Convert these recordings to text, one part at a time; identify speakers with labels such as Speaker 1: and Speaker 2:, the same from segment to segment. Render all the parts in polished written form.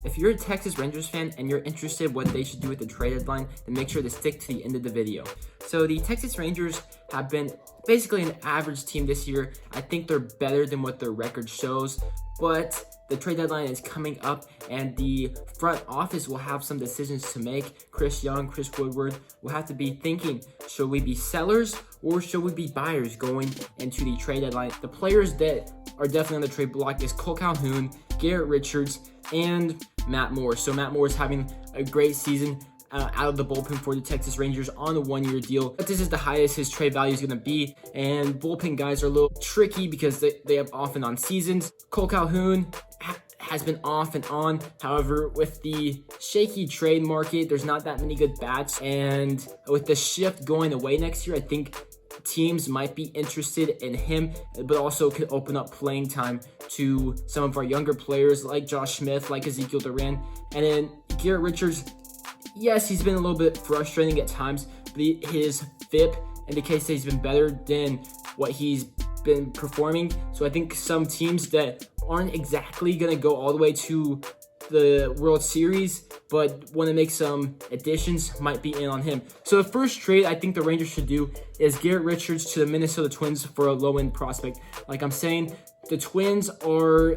Speaker 1: If you're a Texas Rangers fan and you're interested in what they should do with the trade deadline, then make sure to stick to the end of the video. So the Texas Rangers have been basically an average team this year. I think they're better than what their record shows, but the trade deadline is coming up and the front office will have some decisions to make. Chris Young, Chris Woodward will have to be thinking, should we be sellers or should we be buyers going into the trade deadline? The players that are definitely on the trade block is Kole Calhoun, Garrett Richards, and Matt Moore. So Matt Moore is having a great season out of the bullpen for the Texas Rangers on a one-year deal. But this is the highest his trade value is going to be, and bullpen guys are a little tricky because they have off and on seasons. Kole Calhoun has been off and on. However, with the shaky trade market, there's not that many good bats, and with the shift going away next year, I think teams might be interested in him, but also could open up playing time to some of our younger players like Josh Smith, like Ezekiel Duran. And then Garrett Richards, yes, he's been a little bit frustrating at times, but his FIP indicates that he's been better than what he's been performing. So I think some teams that aren't exactly going to go all the way to the World Series, but want to make some additions, might be in on him. So the first trade I think the Rangers should do is Garrett Richards to the Minnesota Twins for a low-end prospect. Like I'm saying, the Twins are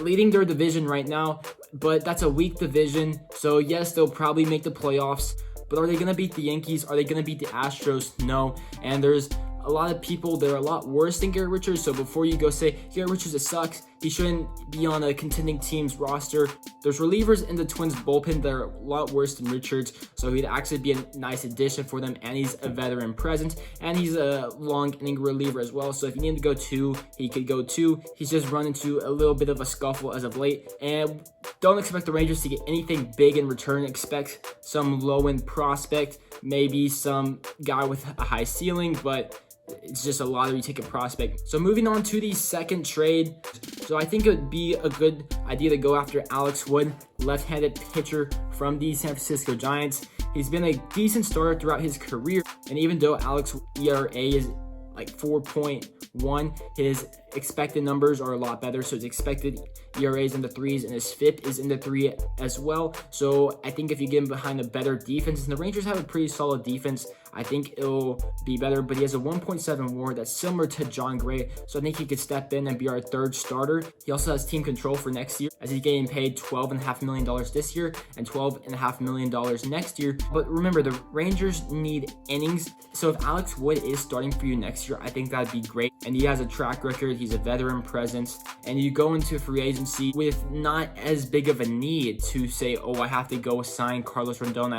Speaker 1: leading their division right now, but that's a weak division. So yes, they'll probably make the playoffs, but are they going to beat the Yankees? Are they going to beat the Astros? No. And there's a lot of people that are a lot worse than Garrett Richards. So before you go say, Garrett Richards, it sucks, he shouldn't be on a contending team's roster. There's relievers in the Twins bullpen that are a lot worse than Richards. So he'd actually be a nice addition for them. And he's a veteran presence. And he's a long inning reliever as well. So if you need to go two, he could go two. He's just run into a little bit of a scuffle as of late. And don't expect the Rangers to get anything big in return. Expect some low-end prospect, maybe some guy with a high ceiling, but it's just a lottery ticket prospect. So moving on to the second trade. So I think it would be a good idea to go after Alex Wood, left-handed pitcher from the San Francisco Giants. He's been a decent starter throughout his career, and even though Alex ERA is like 4.1, his expected numbers are a lot better. So his expected ERA is in the threes and his FIP is in the 3 as well. So I think if you get him behind a better defense, and the Rangers have a pretty solid defense, I think it'll be better. But he has a 1.7 WAR that's similar to John Gray, so I think he could step in and be our third starter. He also has team control for next year, as he's getting paid $12.5 million this year and $12.5 million next year. But remember, the Rangers need innings, so if Alex Wood is starting for you next year, I think that'd be great. And he has a track record, he's a veteran presence, and you go into free agency with not as big of a need to say, oh, I have to go sign Carlos Rendon,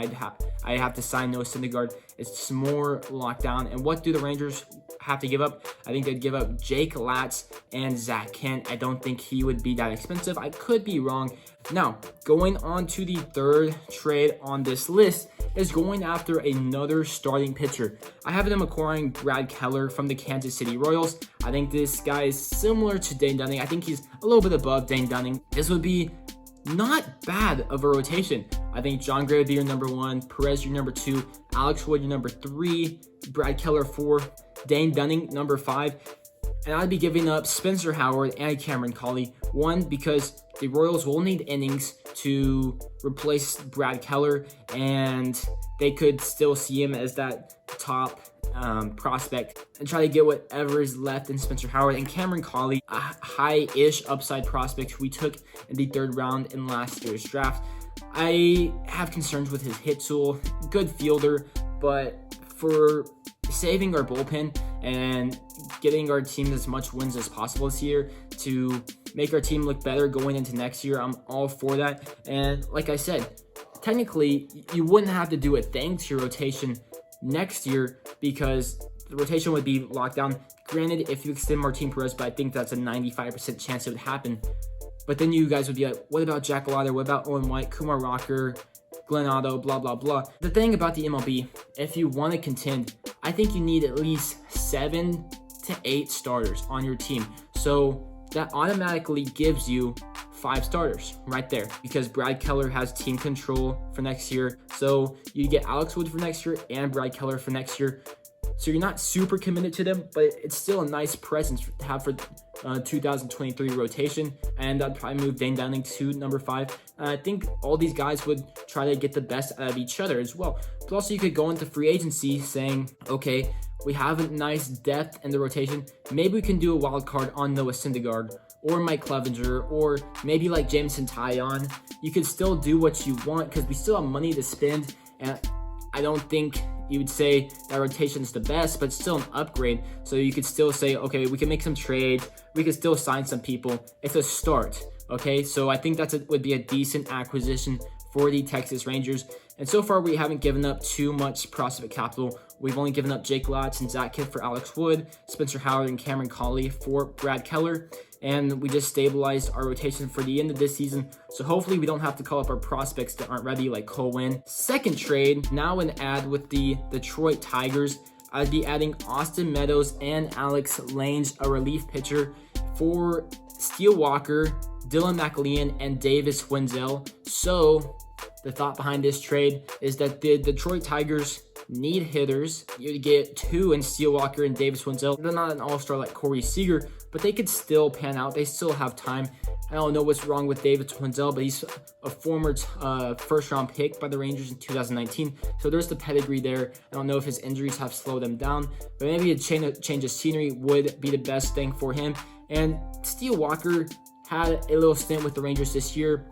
Speaker 1: I have to sign Noah Syndergaard. It's more locked down. And what do the Rangers have to give up? I think they'd give up Jake Latz and Zach Kent. I don't think he would be that expensive. I could be wrong. Now, going on to the third trade on this list is going after another starting pitcher. I have them acquiring Brad Keller from the Kansas City Royals. I think this guy is similar to Dane Dunning. I think he's a little bit above Dane Dunning. This would be not bad of a rotation. I think John Gray would be your number 1, Perez your number 2, Alex Wood your number 3, Brad Keller 4, Dane Dunning number 5, and I'd be giving up Spencer Howard and Cameron Cawley. 1, because the Royals will need innings to replace Brad Keller, and they could still see him as that top prospect and try to get whatever is left in Spencer Howard. And Cameron Cawley, a high-ish upside prospect we took in the 3rd round in last year's draft. I have concerns with his hit tool, good fielder, but for saving our bullpen and getting our team as much wins as possible this year to make our team look better going into next year, I'm all for that. And like I said, technically you wouldn't have to do a thing to your rotation next year because the rotation would be locked down. Granted, if you extend Martin Perez, but I think that's a 95% chance it would happen. But then you guys would be like, what about Jack Lauder? What about Owen White, Kumar Rocker, Glenn Otto, blah, blah, blah. The thing about the MLB, if you want to contend, I think you need at least 7 to 8 starters on your team. So that automatically gives you 5 starters right there, because Brad Keller has team control for next year. So you get Alex Wood for next year and Brad Keller for next year. So you're not super committed to them, but it's still a nice presence to have for 2023 rotation, and I'd probably move Dane Downing to number 5. I think all these guys would try to get the best out of each other as well. But also, you could go into free agency saying, okay, we have a nice depth in the rotation. Maybe we can do a wild card on Noah Syndergaard or Mike Clevenger, or maybe like Jameson Taillon. You could still do what you want because we still have money to spend, and I don't think you would say that rotation is the best, but still an upgrade. So you could still say, okay, we can make some trades. We could still sign some people. It's a start, okay? So I think would be a decent acquisition for the Texas Rangers. And so far, we haven't given up too much prospect capital. We've only given up Jake Latz and Zach Kidd for Alex Wood, Spencer Howard and Cameron Cawley for Brad Keller. And we just stabilized our rotation for the end of this season. So hopefully we don't have to call up our prospects that aren't ready, like Cole Winn. Second trade, now an ad with the Detroit Tigers. I'd be adding Austin Meadows and Alex Lange, a relief pitcher, for Steele Walker, Dylan McLean, and Davis Wenzel. So the thought behind this trade is that the Detroit Tigers need hitters. You get 2 in Steele Walker and Davis Wenzel. They're not an all-star like Corey Seager, but they could still pan out. They still have time. I don't know what's wrong with Davis Wenzel, but he's a former first-round pick by the Rangers in 2019. So there's the pedigree there. I don't know if his injuries have slowed him down, but maybe a change of scenery would be the best thing for him. And Steele Walker had a little stint with the Rangers this year.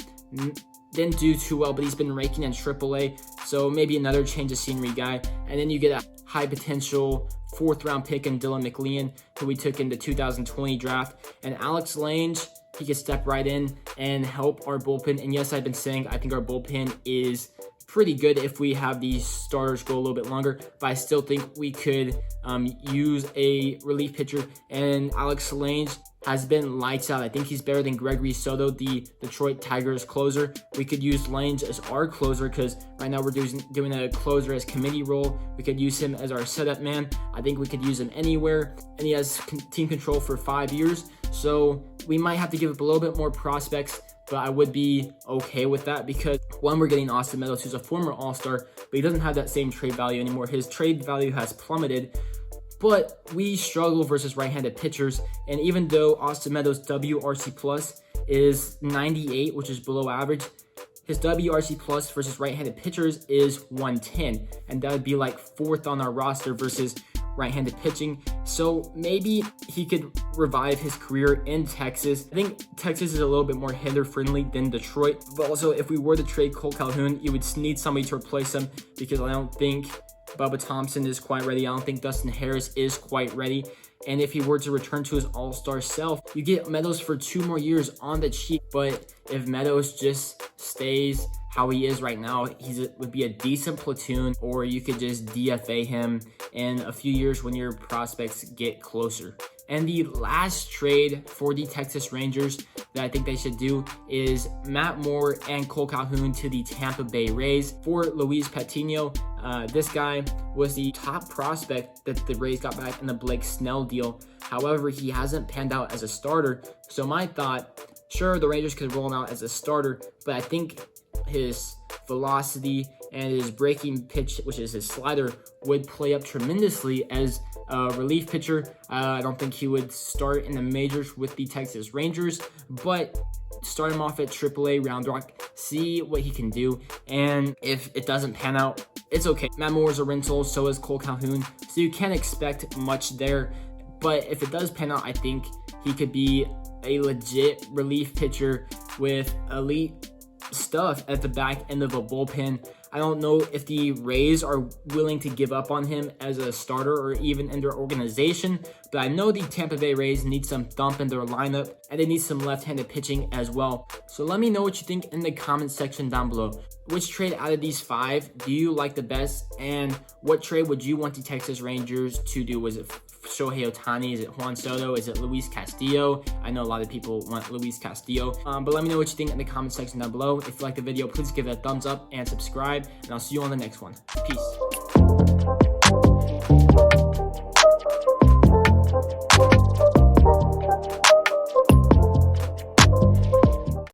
Speaker 1: Didn't do too well, but he's been raking in AAA, so maybe another change of scenery guy. And then you get a high potential 4th-round pick in Dylan McLean, who we took in the 2020 draft. And Alex Lange, he could step right in and help our bullpen. And yes, I've been saying I think our bullpen is pretty good if we have these starters go a little bit longer, but I still think we could use a relief pitcher. And Alex Lange has been lights out. I think he's better than Gregory Soto, the Detroit Tigers closer. We could use Lange as our closer because right now we're doing a closer as committee role. We could use him as our setup man. I think we could use him anywhere, and he has team control for 5 years. So we might have to give up a little bit more prospects, but I would be okay with that because, one, we're getting Austin Meadows, who's a former All-Star, but he doesn't have that same trade value anymore. His trade value has plummeted. But we struggle versus right-handed pitchers, and even though Austin Meadows' WRC plus is 98, which is below average, his WRC plus versus right-handed pitchers is 110, and that would be like 4th on our roster versus right-handed pitching. So maybe he could revive his career in Texas. I think Texas is a little bit more hitter-friendly than Detroit, but also if we were to trade Kole Calhoun, you would need somebody to replace him because I don't think Bubba Thompson is quite ready. I don't think Dustin Harris is quite ready. And if he were to return to his all-star self, you get Meadows for 2 more years on the cheap. But if Meadows just stays how he is right now, would be a decent platoon, or you could just DFA him in a few years when your prospects get closer. And the last trade for the Texas Rangers that I think they should do is Matt Moore and Kole Calhoun to the Tampa Bay Rays for Luis Patino. This guy was the top prospect that the Rays got back in the Blake Snell deal. However, he hasn't panned out as a starter. So my thought, sure, the Rangers could roll him out as a starter, but I think his velocity and his breaking pitch, which is his slider, would play up tremendously as a relief pitcher. I don't think he would start in the majors with the Texas Rangers, but start him off at AAA Round Rock, see what he can do, and if it doesn't pan out, it's okay. Matt Moore is a rental, so is Kole Calhoun, so you can't expect much there, but if it does pan out, I think he could be a legit relief pitcher with elite stuff at the back end of a bullpen. I don't know if the Rays are willing to give up on him as a starter or even in their organization, but I know the Tampa Bay Rays need some thump in their lineup, and they need some left-handed pitching as well. So let me know what you think in the comment section down below. Which trade out of these 5 do you like the best, and what trade would you want the Texas Rangers to do? Was it Shohei Ohtani? Is it Juan Soto? Is it Luis Castillo? I know a lot of people want Luis Castillo, but let me know what you think in the comment section down below. If you like the video, please give it a thumbs up and subscribe, and I'll see you on the next one. Peace.